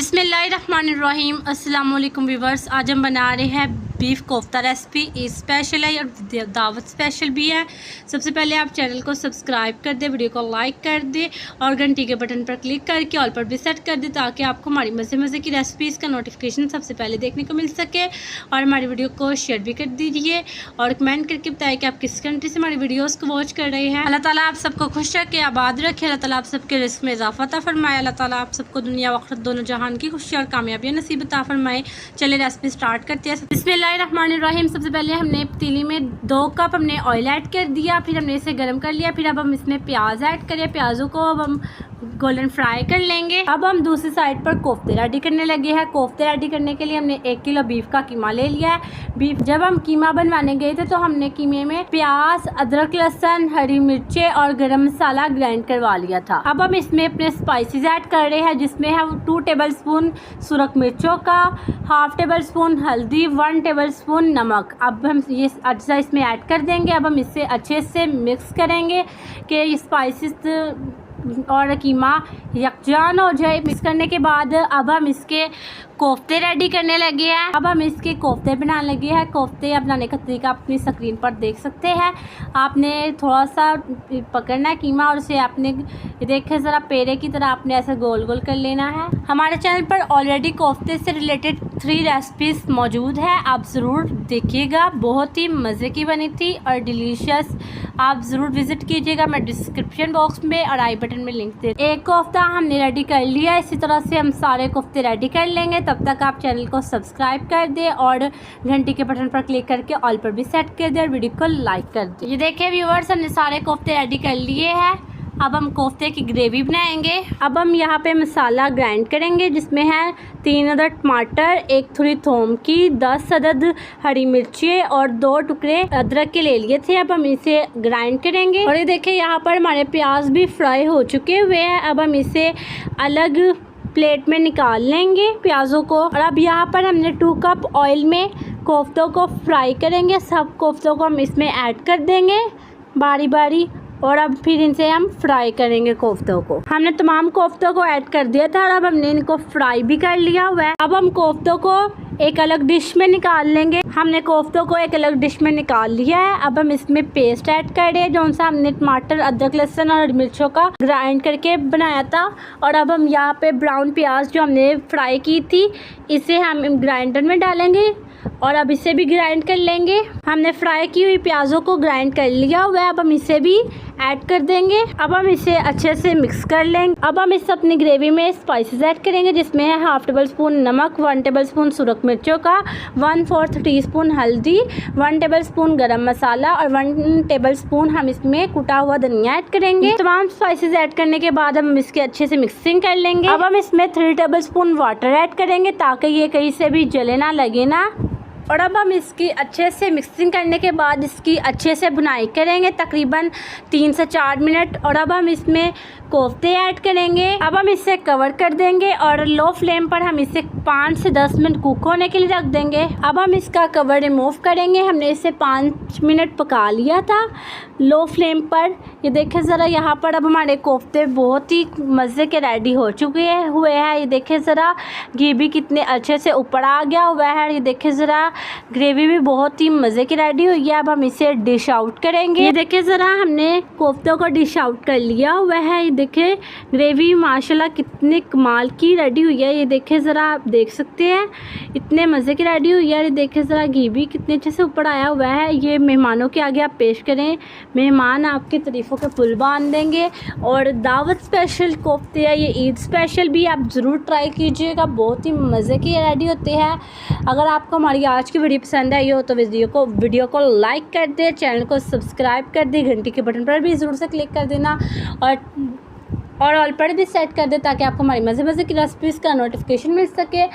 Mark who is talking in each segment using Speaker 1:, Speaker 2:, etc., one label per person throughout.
Speaker 1: बिस्मिल्लाहिर्रहमानिर्रहीम। अस्सलाम वालेकुम व्यूवर्स। आज हम बना रहे हैं बीफ कोफ्ता रेसिपी। स्पेशल है और दावत स्पेशल भी है। सबसे पहले आप चैनल को सब्सक्राइब कर दें, वीडियो को लाइक कर दें और घंटी के बटन पर क्लिक करके ऑल पर भी सेट कर दें ताकि आपको हमारी मज़े की रेसिपीज़ का नोटिफिकेशन सबसे पहले देखने को मिल सके। और हमारी वीडियो को शेयर भी कर दीजिए और कमेंट करके बताएं कि आप किस कंट्री से हमारी वीडियोज़ को वॉच कर रहे हैं। अल्लाह ताला आप सबको खुश रखे, आबाद रखे। अल्लाह ताला आप सबके रिस्क में इजाफा अता फरमाए। अल्लाह ताला आप सबको दुनिया वक्त दोनों जहान की खुशी और कामयाबियाँ नसीब अता फरमाए। चलिए रेसिपी स्टार्ट करते हैं। बिस्मिल्लाहिर्रहमानिर्रहीम। सबसे पहले हमने पतीली में 2 कप हमने ऑयल ऐड कर दिया, फिर हमने इसे गर्म कर लिया। फिर अब हम इसमें प्याज ऐड करें। प्याज़ों को अब हम गोल्डन फ्राई कर लेंगे। अब हम दूसरी साइड पर कोफ्ते रेडी करने लगे हैं। कोफ्ते रेडी करने के लिए हमने 1 किलो बीफ का कीमा ले लिया है। बीफ जब हम कीमा बनवाने गए थे तो हमने कीमे में प्याज, अदरक, लहसुन, हरी मिर्चें और गरम मसाला ग्राइंड करवा लिया था। अब हम इसमें अपने स्पाइसेस ऐड कर रहे हैं, जिसमें हम 2 टेबलस्पून सुरख मिर्चों का, 1/2 टेबलस्पून हल्दी, 1 टेबलस्पून नमक। अब हम ये अज्जा इसमें ऐड कर देंगे। अब हम इसे अच्छे से मिक्स करेंगे कि स्पाइसेस और कीमा यकजान हो जाए। मिक्स करने के बाद अब हम इसके कोफ्ते रेडी करने लगे हैं। अब हम इसके कोफ्ते बनाने लगे हैं। कोफ्ते बनाने का तरीका अपनी स्क्रीन पर देख सकते हैं। आपने थोड़ा सा पकड़ना है कीमा और उसे आपने देखे ज़रा पेड़े की तरह आपने ऐसे गोल गोल कर लेना है। हमारे चैनल पर ऑलरेडी कोफ्ते से रिलेटेड 3 रेसिपीज़ मौजूद है, आप ज़रूर देखिएगा। बहुत ही मज़े की बनी थी और डिलीशियस। आप ज़रूर विज़िट कीजिएगा। मैं डिस्क्रिप्शन बॉक्स में और आई बटन में लिंक दे। एक कोफ्ता हमने रेडी कर लिया। इसी तरह से हम सारे कोफ्ते रेडी कर लेंगे। तब तक आप चैनल को सब्सक्राइब कर दें और घंटी के बटन पर क्लिक करके ऑल पर भी सेट कर दें और वीडियो को लाइक कर दें। ये देखिए व्यूअर्स, हमने सारे कोफ्ते रेडी कर लिए हैं। अब हम कोफ्ते की ग्रेवी बनाएंगे। अब हम यहाँ पे मसाला ग्राइंड करेंगे, जिसमें है 3 अदद टमाटर, 1 थुरी थोम की, 10 अदद हरी मिर्ची और 2 टुकड़े अदरक के ले लिए थे। अब हम इसे ग्राइंड करेंगे। और ये देखिए यहाँ पर हमारे प्याज भी फ्राई हो चुके हुए हैं। अब हम इसे अलग प्लेट में निकाल लेंगे प्याज़ों को। और अब यहाँ पर हमने 2 कप ऑयल में कोफ्तों को फ्राई करेंगे। सब कोफ्तों को हम इसमें ऐड कर देंगे बारी बारी और अब फिर इनसे हम फ्राई करेंगे कोफ्तों को। हमने तमाम कोफ्तों को ऐड कर दिया था और अब हमने इनको फ्राई भी कर लिया हुआ है। अब हम कोफ्तों को एक अलग डिश में निकाल लेंगे। हमने कोफ्तों को एक अलग डिश में निकाल लिया है। अब हम इसमें पेस्ट ऐड कर रहे हैं, जो सा हमने टमाटर, अदरक, लहसुन और मिर्चों का ग्राइंड करके बनाया था। और अब हम यहाँ पे ब्राउन प्याज जो हमने फ्राई की थी, इसे हम ग्राइंडर में डालेंगे और अब इसे भी ग्राइंड कर लेंगे। हमने फ्राई की हुई प्याज़ों को ग्राइंड कर लिया हुआ है। अब हम इसे भी ऐड कर देंगे। अब हम इसे अच्छे से मिक्स कर लेंगे। अब हम इस अपनी ग्रेवी में स्पाइसेस ऐड करेंगे, जिसमें है 1/2 टेबलस्पून नमक, 1 टेबलस्पून सुरख मिर्चों का, 1/4 टीस्पून हल्दी, 1 टेबलस्पून गरम मसाला और 1 टेबलस्पून हम इसमें कुटा हुआ धनिया ऐड करेंगे। तमाम स्पाइसेस ऐड करने के बाद हम इसके अच्छे से मिक्सिंग कर लेंगे। अब हम इसमें 3 टेबलस्पून वाटर ऐड करेंगे ताकि ये कहीं से भी जले ना, लगे ना। और अब हम इसकी अच्छे से मिक्सिंग करने के बाद इसकी अच्छे से भुनाई करेंगे तकरीबन 3 से 4 मिनट। और अब हम इसमें कोफ्ते ऐड करेंगे। अब हम इसे कवर कर देंगे और लो फ्लेम पर हम इसे 5 से 10 मिनट कुक होने के लिए रख देंगे। अब हम इसका कवर रिमूव करेंगे। हमने इसे 5 मिनट पका लिया था लो फ्लेम पर। ये देखें ज़रा, यहाँ पर अब हमारे कोफ्ते बहुत ही मज़े के रेडी हो चुके हुए हैं। ये देखें ज़रा, घी भी कितने अच्छे से ऊपर आ गया हुआ है। ये देखें ज़रा, ग्रेवी भी बहुत ही मज़े की रेडी हुई है। अब हम इसे डिश आउट करेंगे। ये देखें ज़रा, हमने कोफ्तों को डिश आउट कर लिया हुआ है। ये देखें ग्रेवी माशाल्लाह कितने कमाल की रेडी हुई है। ये देखें ज़रा, आप देख सकते हैं इतने मज़े की रेडी हुई है। ये देखें ज़रा, घी भी कितने अच्छे से ऊपर आया हुआ है। ये मेहमानों के आगे आप पेश करें, मेहमान आपकी तारीफ़ों के पुल बांध देंगे। और दावत स्पेशल कोफ्ते है, ये ईद स्पेशल भी, आप ज़रूर ट्राई कीजिएगा। बहुत ही मज़े की रेडी होते हैं। अगर आपको हमारी आज की वीडियो पसंद आई हो तो वीडियो को लाइक कर दे, चैनल को सब्सक्राइब कर दे, घंटी के बटन पर भी ज़रूर से क्लिक कर देना और ऑल पर भी सेट कर दे ताकि आपको हमारी मज़े की रेसिपीज़ का नोटिफिकेशन मिल सके।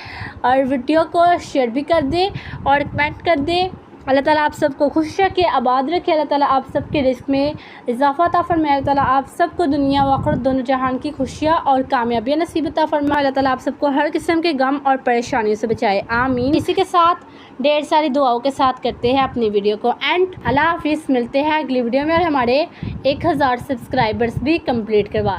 Speaker 1: और वीडियो को शेयर भी कर दे और कमेंट कर दे। अल्लाह ताला आप सबको खुश रखे, आबाद रखे। अल्लाह ताला आप सबके रिस्क में इजाफा अता फरमाए। अल्लाह ताला आप सबको दुनिया व आखिरत दोनों जहान की खुशियाँ और कामयाबियाँ नसीब अता फरमाए। अल्लाह ताला आप सबको हर किस्म के गम और परेशानियों से बचाए, आमीन। इसी के साथ ढेर सारी दुआओं के साथ करते हैं अपनी वीडियो को एंड। अल्लाह हाफिज़। मिलते हैं अगली वीडियो में और हमारे 1000 सब्सक्राइबर्स भी कंप्लीट करवा